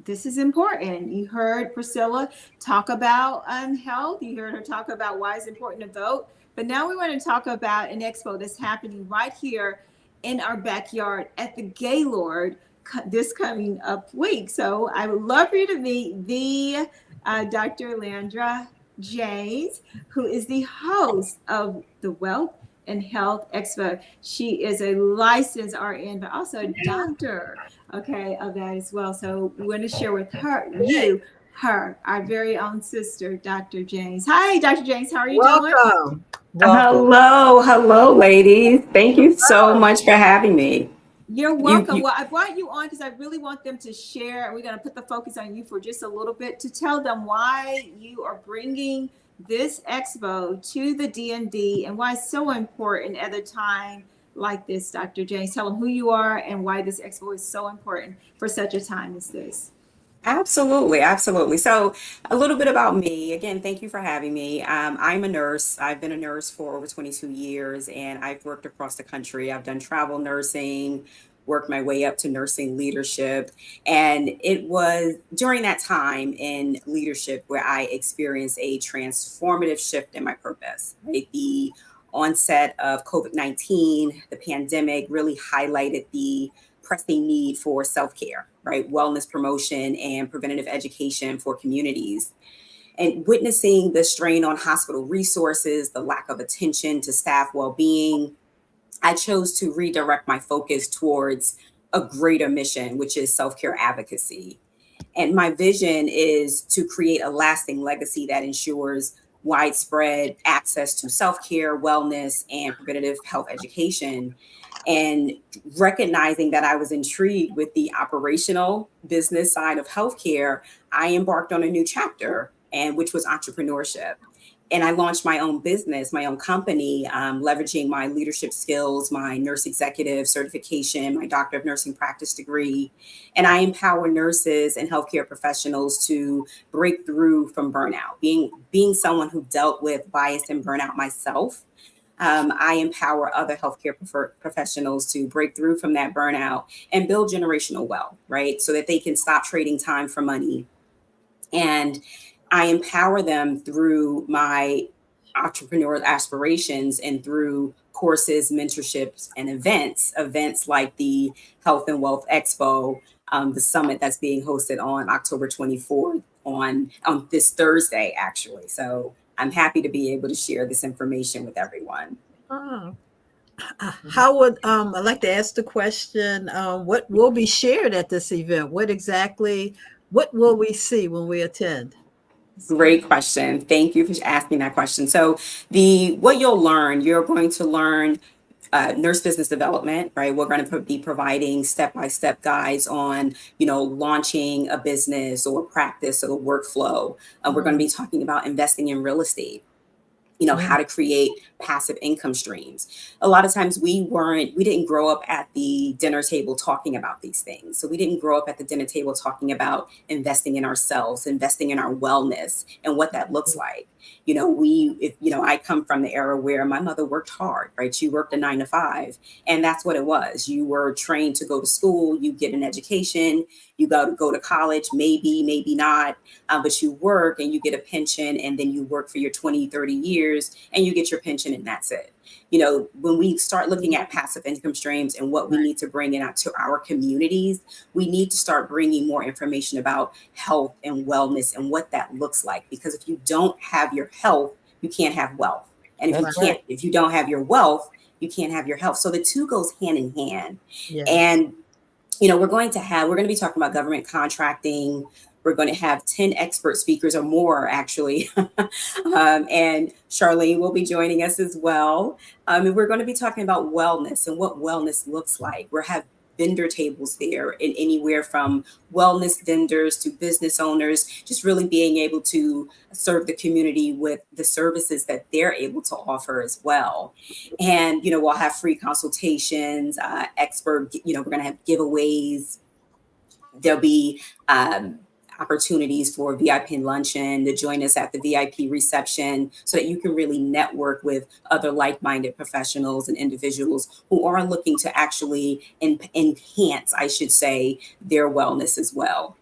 this is important. You heard Priscilla talk about health. You heard her talk about why it's important to vote. But now we want to talk about an expo that's happening right here in our backyard at the Gaylord this coming up week. So I would love for you to meet the Dr. Landra James, who is the host of the Wealth and Health Expo. She is a licensed RN, but also a doctor, of that as well. So we want to share with her, our very own sister, Dr. James. Hi, Dr. James. How are you doing? Hello, ladies. Thank you so much for having me. You're welcome. Well, I brought you on because I really want them to share. We're going to put the focus on you for just a little bit to tell them why you are bringing this expo to the DMV and why it's so important at a time like this. Dr. James, tell them who you are and why this expo is so important for such a time as this. Absolutely. So a little bit about me. Again, thank you for having me. I'm a nurse. I've been a nurse for over 22 years, and I've worked across the country. I've done travel nursing, worked my way up to nursing leadership. And it was during that time in leadership where I experienced a transformative shift in my purpose, right? The onset of COVID-19, the pandemic really highlighted the pressing need for self-care, right? Wellness promotion and preventative education for communities. And witnessing the strain on hospital resources, the lack of attention to staff well-being, I chose to redirect my focus towards a greater mission, which is self-care advocacy. And my vision is to create a lasting legacy that ensures widespread access to self-care, wellness, and preventative health education. And recognizing that I was intrigued with the operational business side of healthcare, I embarked on a new chapter, and which was entrepreneurship. And I launched my own business, my own company, leveraging my leadership skills, my nurse executive certification, my doctor of nursing practice degree. And I empower nurses and healthcare professionals to break through from burnout. Being someone who dealt with bias and burnout myself, I empower other healthcare professionals to break through from that burnout and build generational wealth, right? So that they can stop trading time for money. And I empower them through my entrepreneurial aspirations and through courses, mentorships, and events like the Health and Wealth Expo, the summit that's being hosted on October 24th on this Thursday, actually. So I'm happy to be able to share this information with everyone. How would I'd like to ask the question, what will be shared at this event? What will we see when we attend? Great question. Thank you for asking that question. So what you're going to learn nurse business development, right? We're going to be providing step-by-step guides on, launching a business or a practice or a workflow. We're going to be talking about investing in real estate, how to create passive income streams. A lot of times we didn't grow up at the dinner table talking about these things. So we didn't grow up at the dinner table talking about investing in ourselves, investing in our wellness and what that looks like. I come from the era where my mother worked hard, right? She worked a 9 to 5, and that's what it was. You were trained to go to school, you get an education, you go to college, maybe not, but you work and you get a pension, and then you work for your 20, 30 years and you get your pension, and that's it. When we start looking at passive income streams and what we need to bring in to our communities, we need to start bringing more information about health and wellness and what that looks like. Because if you don't have your health, you can't have wealth. And if you don't have your wealth, you can't have your health. So the two goes hand in hand. Yes. And we're going to be talking about government contracting. We're going to have 10 expert speakers or more, actually. And Charlene will be joining us as well. And we're going to be talking about wellness and what wellness looks like. We'll have vendor tables there, and anywhere from wellness vendors to business owners, just really being able to serve the community with the services that they're able to offer as well. And, we'll have free consultations, we're going to have giveaways. There'll be opportunities for VIP luncheon to join us at the VIP reception so that you can really network with other like-minded professionals and individuals who are looking to actually enhance, I should say, their wellness as well.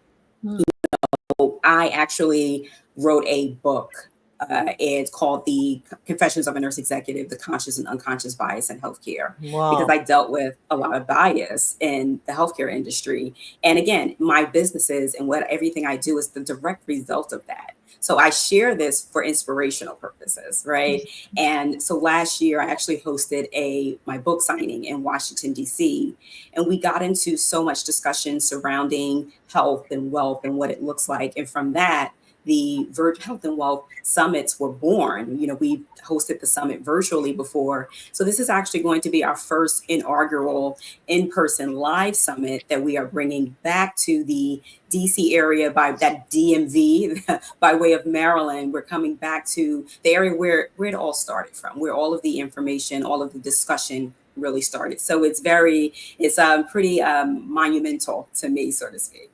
I actually wrote a book. It's called The Confessions of a Nurse Executive, The Conscious and Unconscious Bias in Healthcare. Wow. Because I dealt with a lot of bias in the healthcare industry. And again, my businesses and everything I do is the direct result of that. So I share this for inspirational purposes, right? And so last year, I actually hosted my book signing in Washington, D.C. And we got into so much discussion surrounding health and wealth and what it looks like. And from that, the Health and Wealth Summits were born. We hosted the summit virtually before. So this is actually going to be our first inaugural in-person live summit that we are bringing back to the DC area by that DMV, by way of Maryland. We're coming back to the area where it all started from, where all of the information, all of the discussion really started. So it's pretty monumental to me, so to speak.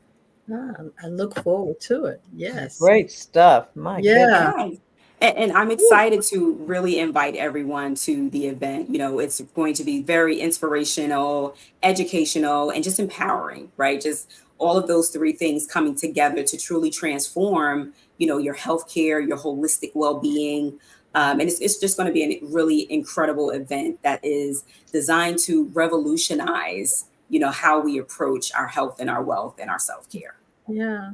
I look forward to it. Yes. Great stuff. My goodness. And I'm excited to really invite everyone to the event. You know, it's going to be very inspirational, educational, and just empowering, right? Just all of those three things coming together to truly transform, you know, your healthcare, your holistic well-being. And it's just going to be a really incredible event that is designed to revolutionize, you know, how we approach our health and our wealth and our self-care. Yeah.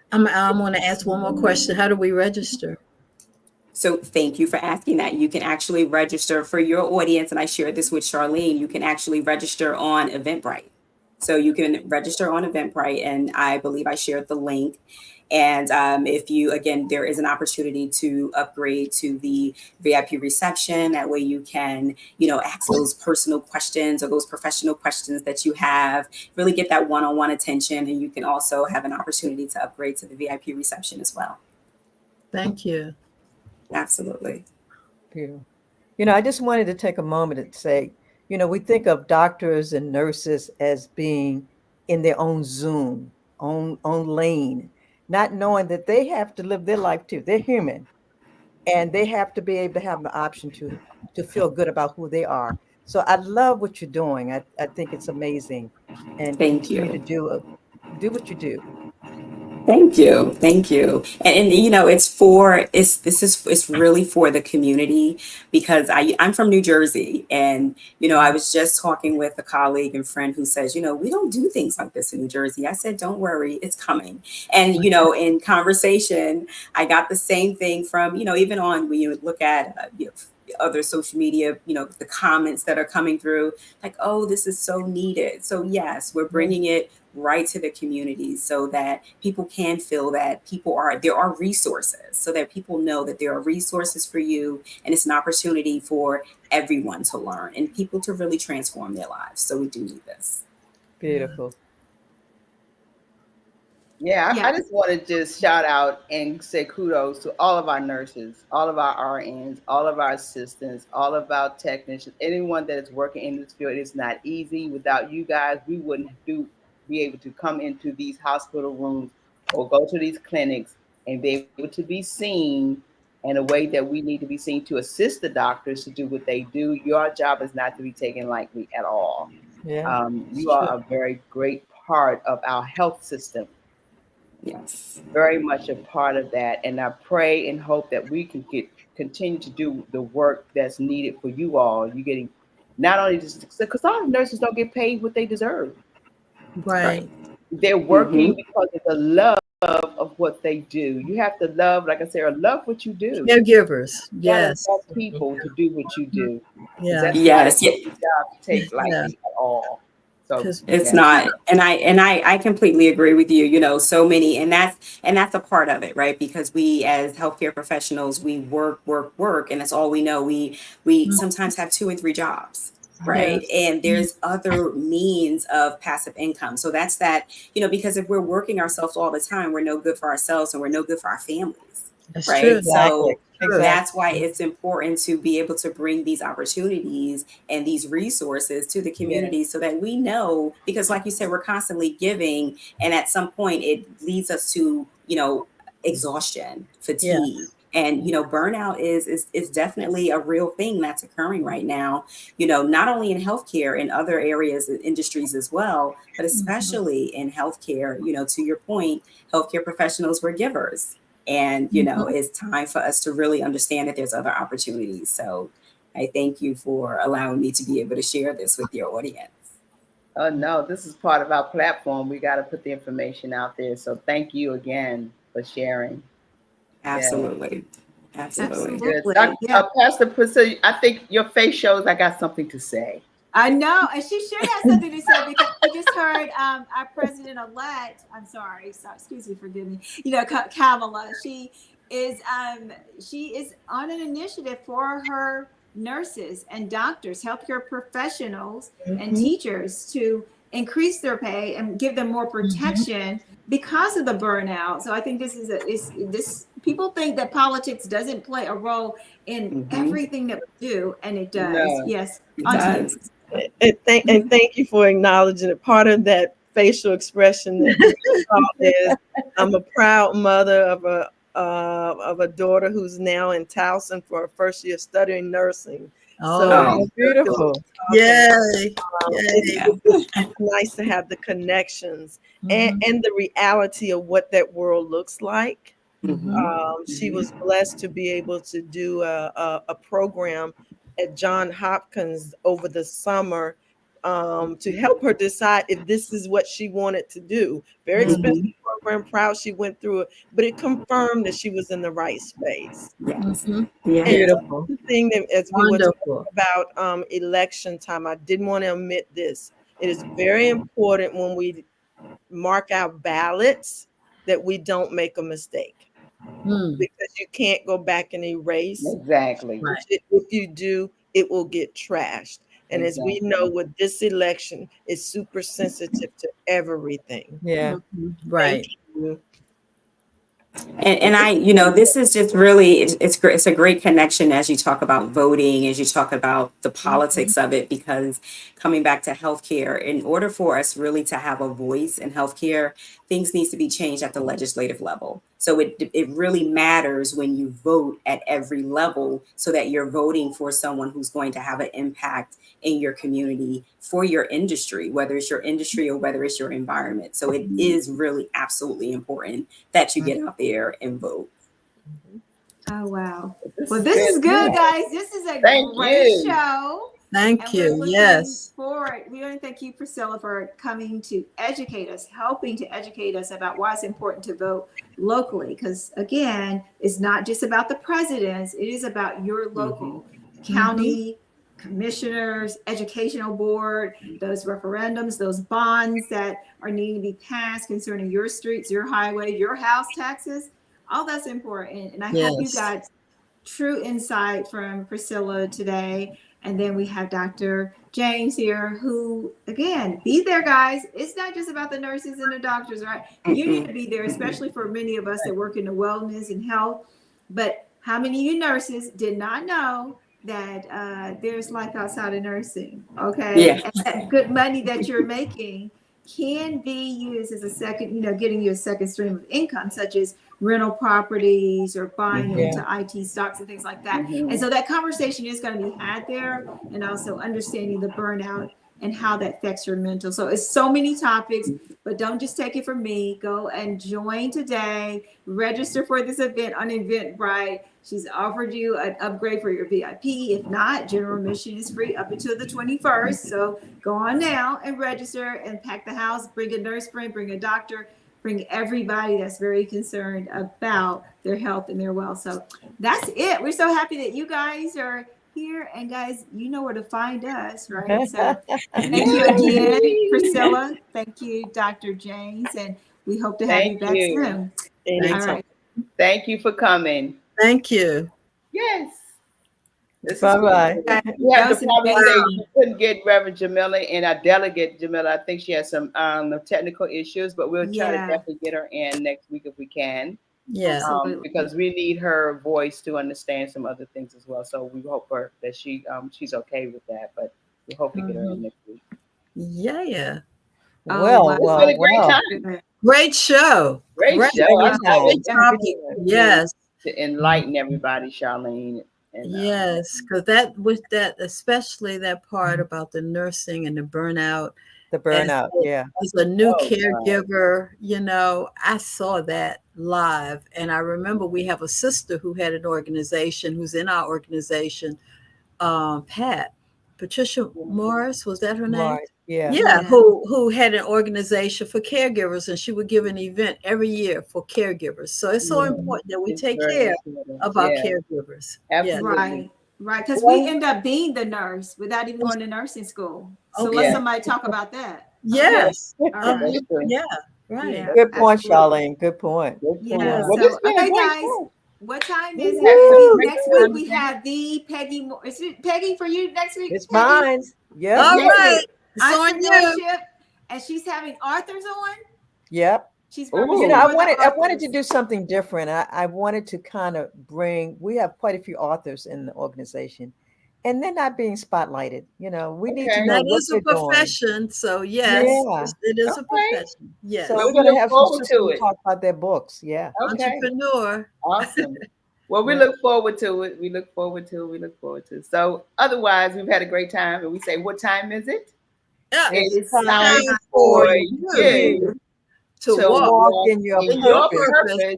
I'm going to ask one more question. How do we register? So thank you for asking that. You can actually register for your audience, and I shared this with Charlene. You can actually register on Eventbrite. So you can register on Eventbrite, and I believe I shared the link. And if you, again, there is an opportunity to upgrade to the VIP reception. That way you can, you know, ask those personal questions or those professional questions that you have, really get that one-on-one attention. And you can also have an opportunity to upgrade to the VIP reception as well. Thank you. Absolutely. Beautiful. You know, I just wanted to take a moment to say, you know, we think of doctors and nurses as being in their own zone, own lane, not knowing that they have to live their life too. They're human, and they have to be able to have the option to feel good about who they are. So I love what you're doing. I think it's amazing, and Thank continue to you. do what you do. Thank you. Thank you. And you know, it's really for the community, because I'm from New Jersey, and you know, I was just talking with a colleague and friend who says, you know, we don't do things like this in New Jersey. I said, don't worry, it's coming. And you know, in conversation, I got the same thing from, you know, even on when you look at you know, other social media, you know, the comments that are coming through, like, oh, this is so needed. So yes, we're bringing it right to the communities so that people can feel that there are resources, so that people know that there are resources for you, and it's an opportunity for everyone to learn and people to really transform their lives. So we do need this. Beautiful. Yeah, I just want to just shout out and say kudos to all of our nurses, all of our RNs, all of our assistants, all of our technicians, anyone that is working in this field. It's not easy. Without you guys, we wouldn't be able to come into these hospital rooms or go to these clinics and be able to be seen in a way that we need to be seen, to assist the doctors to do what they do. Your job is not to be taken lightly at all. Yeah. You are a very great part of our health system. Yes. Very much a part of that. And I pray and hope that we can continue to do the work that's needed for you all. You getting not only just because all nurses don't get paid what they deserve. Right. They're working because of the love of what they do. You have to love, like I said, or love what you do. Caregivers. Yes. Love people to do what you do. Yeah. Yes. Job to take lightly at all. So it's not, and I completely agree with you. You know, so many, and that's a part of it, right? Because we as healthcare professionals, we work, and that's all we know. We sometimes have 2 and 3 jobs, right? Yes. And there's other means of passive income. So that's that, you know, because if we're working ourselves all the time, we're no good for ourselves and we're no good for our families. That's right. true. So Exactly. that's why it's important to be able to bring these opportunities and these resources to the community so that we know, because like you said, we're constantly giving. And at some point it leads us to, you know, exhaustion, fatigue. And, you know, burnout is definitely a real thing that's occurring right now, you know, not only in healthcare, in other areas, industries as well, but especially in healthcare. You know, to your point, healthcare professionals were givers. And, you know, it's time for us to really understand that there's other opportunities. So I thank you for allowing me to be able to share this with your audience. Oh, no, this is part of our platform. We got to put the information out there. So thank you again for sharing. Absolutely. Absolutely. Pastor Priscilla, I think your face shows I got something to say. I know, and she should have something to say, because we just heard our president-elect. I'm sorry, excuse me, forgive me. You know, Kamala. She is on an initiative for her nurses and doctors, healthcare professionals, and teachers to increase their pay and give them more protection because of the burnout. So I think this is people think that politics doesn't play a role in everything that we do, and it does. No, yes, it does. And thank you for acknowledging it. Part of that facial expression that you saw is, I'm a proud mother of of a daughter who's now in Towson for her first year studying nursing. Oh, beautiful. Yay. It's nice to have the connections and the reality of what that world looks like. She was blessed to be able to do a program at Johns Hopkins over the summer to help her decide if this is what she wanted to do. Very expensive program, proud she went through it, but it confirmed that she was in the right space. Yes. And Beautiful. the thing that, as we were talking about election time, I didn't want to omit this. It is very important when we mark our ballots that we don't make a mistake. Because you can't go back and erase. Exactly. If you do, it will get trashed. And as we know, with this election, it's super sensitive to everything. Yeah. Right. Thank you. And I, this is just really, it's great. It's a great connection as you talk about voting, as you talk about the politics of it, because coming back to healthcare, in order for us really to have a voice in healthcare, things needs to be changed at the legislative level. So it really matters when you vote at every level, so that you're voting for someone who's going to have an impact in your community, for your industry, whether it's your industry or whether it's your environment. So it is really absolutely important that you get out there and vote. Oh, wow. Well, this is good, guys. This is a great show. Thank you. Yes. We want to thank you, Priscilla, for coming to educate us, helping to educate us about why it's important to vote locally. Because again, it's not just about the presidents, it is about your local county commissioners, educational board, those referendums, those bonds that are needing to be passed concerning your streets, your highway, your house taxes. All that's important. And I hope you got true insight from Priscilla today. And then we have Dr. James here, who, again, be there, guys. It's not just about the nurses and the doctors, right? You need to be there, especially for many of us that work in the wellness and health. But how many of you nurses did not know that there's life outside of nursing? Okay. Yeah. And that good money that you're making can be used as a second, getting you a second stream of income, such as rental properties or buying into IT stocks and things like that. And so that conversation is going to be had there, and also understanding the burnout and how that affects your mental. So it's so many topics, but don't just take it from me. Go and join today. Register for this event on Eventbrite. She's offered you an upgrade for your VIP. If not, general admission is free up until the 21st. So go on now and register and pack the house. Bring a nurse friend, bring a doctor, bring everybody that's very concerned about their health and their wealth. So that's it. We're so happy that you guys are here. And guys, you know where to find us, right? So thank you again, Priscilla. Thank you, Dr. James. And we hope to have you back soon. All right. Thank you for coming. Thank you. Yes. Bye-bye. We have to probably say we couldn't get Reverend Jamila and our delegate Jamila. I think she has some technical issues, but we'll try to definitely get her in next week if we can. Yeah. Because we need her voice to understand some other things as well. So we hope that she's okay with that, but we hope to get her in next week. Yeah. Well, it's been a great time. Great show. Great show. Yes. To enlighten everybody, Charlene. And, yes, because that was especially that part about the nursing and the burnout. As a new caregiver, I saw that live. And I remember we have a sister who had an organization, who's in our organization, Patricia Morris, was that her name? Yeah, who had an organization for caregivers, and she would give an event every year for caregivers. So it's so important that we take care of our caregivers. Absolutely. Right, because we end up being the nurse without even going to nursing school. So let somebody talk about that. Yes. Right. Yeah. Right. Yeah. Good point, Charlene. Good point. Yeah. So, okay, guys. What time is it? Next week we have the Peggy. Is it Peggy for you next week? It's mine. Yeah. All right. Entrepreneurship, and she's having authors on. Yep. She's I wanted to do something different. I wanted to kind of we have quite a few authors in the organization, and they're not being spotlighted. You know, we need to Okay. know That what is they're a profession. So yes, Yeah. it is a Okay. profession. Yes. So Well, we're we going to look have some forward sisters to it. talk about their books. Yeah. Okay. Entrepreneur. Awesome. Well, we Yeah. look forward to it. We look forward to it. We look forward to it. So otherwise, we've had a great time. And we say, what time is it? Yeah, It It's is time time for for you you to to walk walk walk in your in your purpose purpose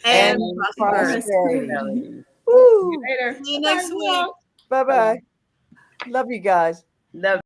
and and prosperity. prosperity. prosperity. See you Woo! later. See you Bye-bye, next week. walk. Bye bye. Love you guys. Love